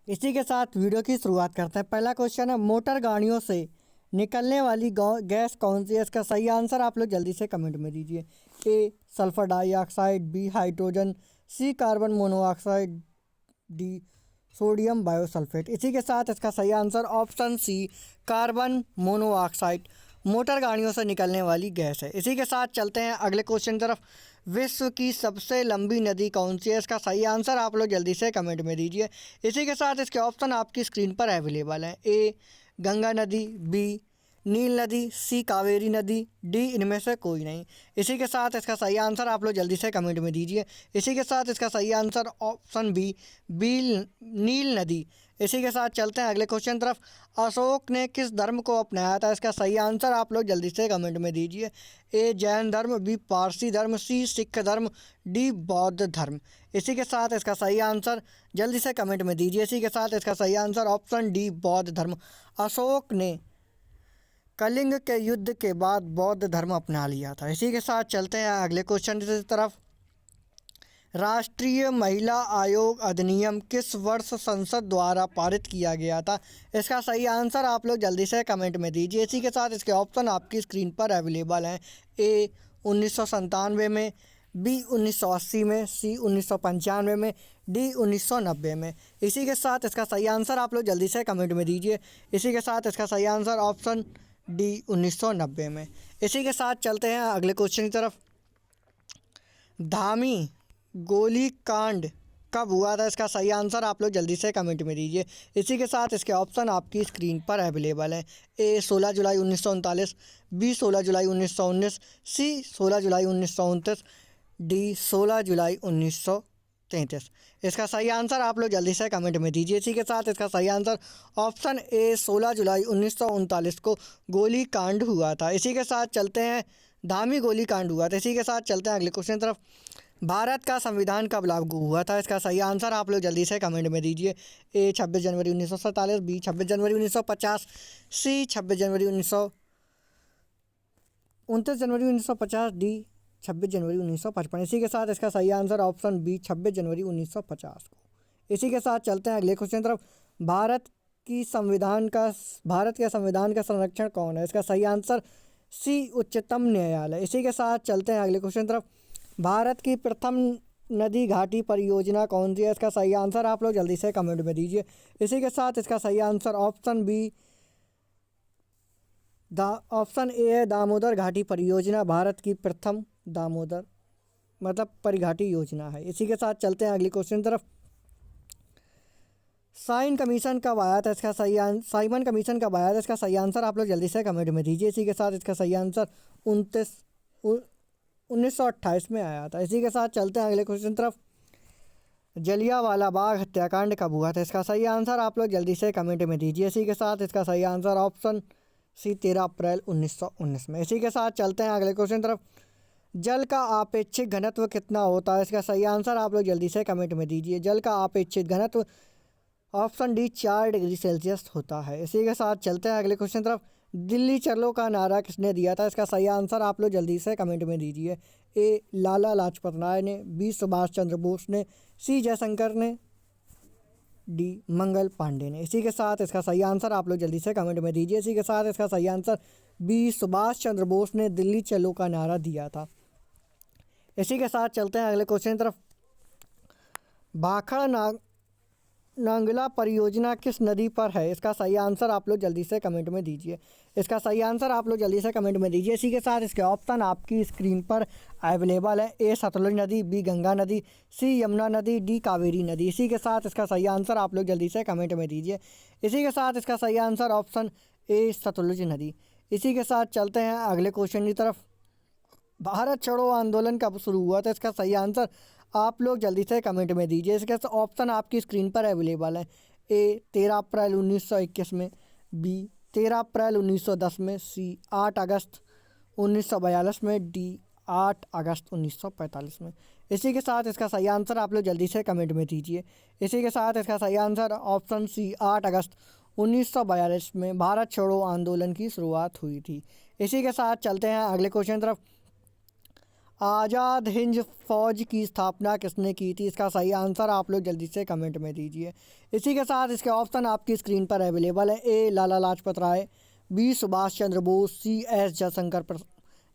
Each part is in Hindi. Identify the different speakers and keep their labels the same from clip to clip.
Speaker 1: इसी के साथ वीडियो की शुरुआत करते हैं। पहला क्वेश्चन है, मोटर गाड़ियों से निकलने वाली गैस कौन सी है? इसका सही आंसर आप लोग जल्दी से कमेंट में दीजिए। A sulphur dioxide, B hydrogen, C carbon monoxide, D sodium bisulphate. इसी के साथ इसका सही answer option C carbon monoxide motor गाड़ियों से निकलने वाली गैस है। इसी के साथ चलते हैं अगले क्वेश्चन की तरफ। विश्व की सबसे लंबी नदी कौन सी है? इसका सही आंसर आप लोग जल्दी से कमेंट में दीजिए। इसी के साथ इसके ऑप्शन आपकी स्क्रीन पर अवेलेबल हैं। ए गंगा नदी, बी नील नदी, सी कावेरी नदी, डी इनमें से कोई नहीं। इसी के साथ इसका सही आंसर आप लोग जल्दी से कमेंट में दीजिए। इसी के साथ इसका सही आंसर ऑप्शन बी नील नदी। इसी के साथ चलते हैं अगले क्वेश्चन तरफ। अशोक ने किस धर्म को अपनाया था? इसका सही आंसर आप लोग जल्दी से कमेंट में दीजिए। ए जैन धर्म, बी पारसी धर्म, सी सिख धर्म, डी बौद्ध धर्म। इसी के साथ इसका सही आंसर जल्दी से कमेंट में दीजिए। इसी के साथ इसका सही आंसर ऑप्शन डी बौद्ध धर्म। अशोक ने कलिंग के युद्ध के बाद बौद्ध धर्म अपना लिया था। इसी के साथ चलते हैं अगले क्वेश्चन की तरफ। राष्ट्रीय महिला आयोग अधिनियम किस वर्ष संसद द्वारा पारित किया गया था? इसका सही आंसर आप लोग जल्दी से कमेंट में दीजिए। इसी के साथ इसके ऑप्शन आपकी स्क्रीन पर अवेलेबल हैं। ए 1997 में, बी 1980 में, सी 1995 में, डी 1990 में। इसी के साथ इसका सही आंसर आप लोग जल्दी से कमेंट में दीजिए। इसी के साथ इसका सही आंसर ऑप्शन डी 1990 में। इसी के साथ चलते हैं अगले क्वेश्चन की तरफ। धामी गोलीकांड कब हुआ था? इसका सही आंसर आप लोग जल्दी से कमेंट में दीजिए। इसी के साथ इसके ऑप्शन आपकी स्क्रीन पर अवेलेबल हैं। ए 16 जुलाई 1939, बी 16 जुलाई 1919, सी 16 जुलाई 1929, डी 16 जुलाई 1933। इसका सही आंसर आप लोग जल्दी से कमेंट में दीजिए। इसी के साथ इसका सही आंसर ऑप्शन ए 16 जुलाई 1939 को गोली कांड हुआ था। इसी के साथ चलते हैं धामी गोली कांड हुआ था। इसी के साथ चलते हैं अगले क्वेश्चन तरफ। भारत का संविधान कब लागू हुआ था? इसका सही आंसर आप लोग जल्दी से कमेंट में दीजिए। ए 26 जनवरी 1947, बी 26 जनवरी 1950, सी 26 जनवरी 29 जनवरी 1950, डी 26 जनवरी 1955। इसी के साथ इसका सही आंसर ऑप्शन बी 26 जनवरी 1950 को। इसी के साथ चलते हैं अगले क्वेश्चन तरफ। भारत के संविधान का संरक्षण कौन है? इसका सही आंसर सी उच्चतम न्यायालय। इसी के साथ चलते हैं अगले क्वेश्चन तरफ। भारत की प्रथम नदी घाटी परियोजना कौन सी है? इसका सही आंसर आप लोग जल्दी से कमेंट में दीजिए। इसी के साथ इसका सही आंसर ऑप्शन ए है दामोदर घाटी परियोजना। भारत की प्रथम दामोदर परिघाटी योजना है। इसी के साथ चलते हैं अगले क्वेश्चन तरफ। साइमन कमीशन कब आया था? इसका सही आंसर आप लोग जल्दी से कमेंट में दीजिए। इसी के साथ इसका सही आंसर 1928 में आया था। इसी के साथ चलते हैं अगले क्वेश्चन तरफ। जलियांवाला बाग हत्याकांड कब हुआ था? इसका सही आंसर आप लोग जल्दी से कमेंट में दीजिए। इसी के साथ इसका सही आंसर ऑप्शन सी 13 अप्रैल 1919 में। इसी के साथ चलते हैं अगले क्वेश्चन तरफ। जल का आपेक्षिक घनत्व कितना होता है? इसका सही आंसर आप लोग जल्दी से कमेंट में दीजिए। जल का आपेक्षिक घनत्व ऑप्शन डी 4 डिग्री सेल्सियस होता है। इसी के साथ चलते हैं अगले क्वेश्चन तरफ। दिल्ली चलो का नारा किसने दिया था? इसका सही आंसर आप लोग जल्दी से कमेंट में दीजिए। ए लाला लाजपत राय ने, बी सुभाष चंद्र बोस ने, सी जयशंकर ने, डी मंगल पांडे ने। इसी के साथ इसका सही आंसर आप लोग जल्दी से कमेंट में दीजिए। इसी के साथ इसका सही आंसर बी सुभाष चंद्र बोस ने दिल्ली चलो का नारा दिया था। इसी के साथ चलते हैं अगले क्वेश्चन तरफ। भाखड़ नांगला परियोजना किस नदी पर है? इसका सही आंसर आप लोग जल्दी से कमेंट में दीजिए। इसी के साथ इसके ऑप्शन आपकी स्क्रीन पर अवेलेबल है। ए सतलुज नदी, बी गंगा नदी, सी यमुना नदी, डी कावेरी नदी। इसी के साथ इसका सही आंसर आप लोग जल्दी से कमेंट में दीजिए। इसी के साथ इसका सही आंसर ऑप्शन ए सतलुज नदी। इसी के साथ चलते हैं अगले क्वेश्चन की तरफ। भारत छोड़ो आंदोलन कब शुरू हुआ था? इसका सही आंसर आप लोग जल्दी से कमेंट में दीजिए। इसके ऑप्शन आपकी स्क्रीन पर अवेलेबल है। ए 13 अप्रैल 1921 में, बी 13 अप्रैल 1910 में, सी 8 अगस्त 1942 में, डी 8 अगस्त 1945 में। इसी के साथ इसका सही आंसर आप लोग जल्दी से कमेंट में दीजिए। इसी के साथ इसका सही आंसर ऑप्शन सी 8 अगस्त 1942 में भारत छोड़ो आंदोलन की शुरुआत हुई थी। इसी के साथ चलते हैं अगले क्वेश्चन तरफ। आज़ाद हिंद फौज की स्थापना किसने की थी? इसका सही आंसर आप लोग जल्दी से कमेंट में दीजिए। इसी के साथ इसके ऑप्शन आपकी स्क्रीन पर अवेलेबल है। ए Lala Lajpat Rai, B Subhash Chandra Bose, C S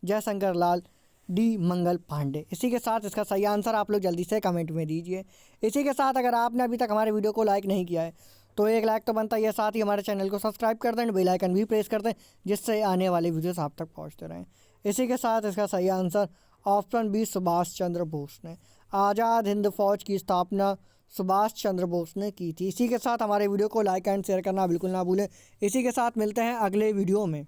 Speaker 1: Jaishankar लाल, डी मंगल पांडे। इसी के साथ इसका सही आंसर आप लोग जल्दी से कमेंट में दीजिए। इसी के साथ अगर आपने अभी तक हमारे वीडियो को लाइक नहीं किया है तो एक लाइक तो बनता ही है, साथ ही हमारे चैनल को सब्सक्राइब कर दें, बेल आइकन भी प्रेस कर दें, जिससे आने वाले वीडियोस आप तक पहुंचते रहें। इसी के साथ इसका सही answer option B Subhash Chandra Bose ने। आज़ाद हिंद फौज की स्थापना सुभाष चंद्र बोस ने की थी। इसी के साथ हमारे वीडियो को लाइक एंड शेयर करना बिल्कुल ना भूलें। इसी के साथ मिलते हैं अगले वीडियो में।